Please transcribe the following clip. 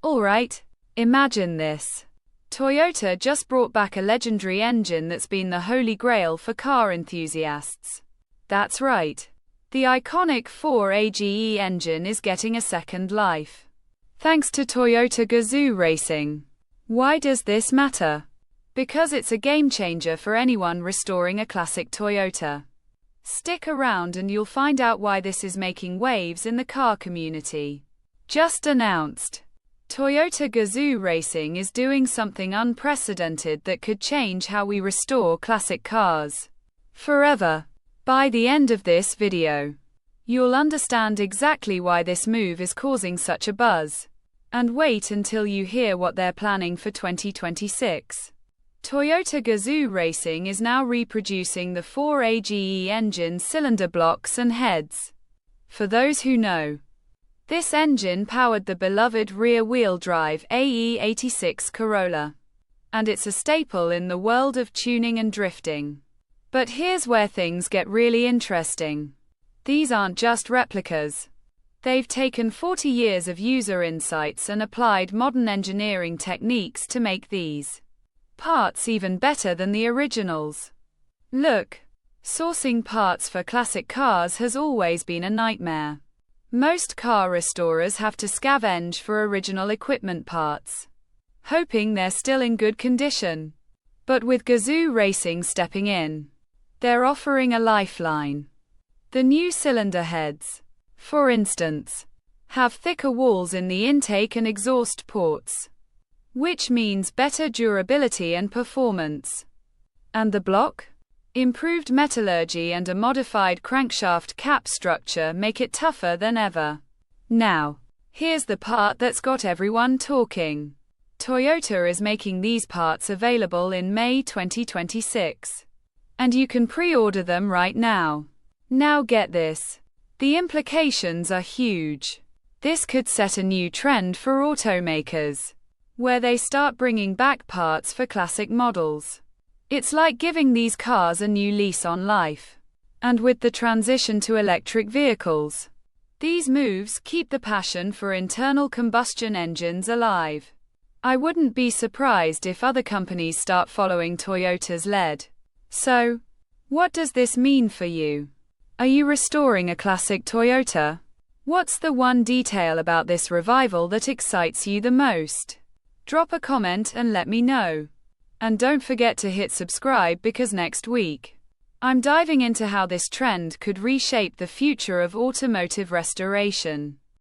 Alright, imagine this. Toyota just brought back a legendary engine that's been the holy grail for car enthusiasts. That's right. The iconic 4AGE engine is getting a second life. Thanks to Toyota Gazoo Racing. Why does this matter? Because it's a game changer for anyone restoring a classic Toyota. Stick around and you'll find out why this is making waves in the car community. Just announced. Toyota Gazoo Racing is doing something unprecedented that could change how we restore classic cars. Forever. By the end of this video, you'll understand exactly why this move is causing such a buzz. And wait until you hear what they're planning for 2026. Toyota Gazoo Racing is now reproducing the 4AGE engine cylinder blocks and heads. For those who know, this engine powered the beloved rear-wheel drive AE86 Corolla. And it's a staple in the world of tuning and drifting. But here's where things get really interesting. These aren't just replicas. They've taken 40 years of user insights and applied modern engineering techniques to make these parts even better than the originals. Look, sourcing parts for classic cars has always been a nightmare. Most car restorers have to scavenge for original equipment parts, hoping they're still in good condition. But with Gazoo Racing stepping in, they're offering a lifeline. The new cylinder heads, for instance, have thicker walls in the intake and exhaust ports, which means better durability and performance. And the block? Improved metallurgy and a modified crankshaft cap structure make it tougher than ever. Now, here's the part that's got everyone talking. Toyota is making these parts available in May 2026. And you can pre-order them right now. Now get this. The implications are huge. This could set a new trend for automakers, where they start bringing back parts for classic models. It's like giving these cars a new lease on life. And with the transition to electric vehicles, these moves keep the passion for internal combustion engines alive. I wouldn't be surprised if other companies start following Toyota's lead. So, what does this mean for you? Are you restoring a classic Toyota? What's the one detail about this revival that excites you the most? Drop a comment and let me know. And don't forget to hit subscribe because next week, I'm diving into how this trend could reshape the future of automotive restoration.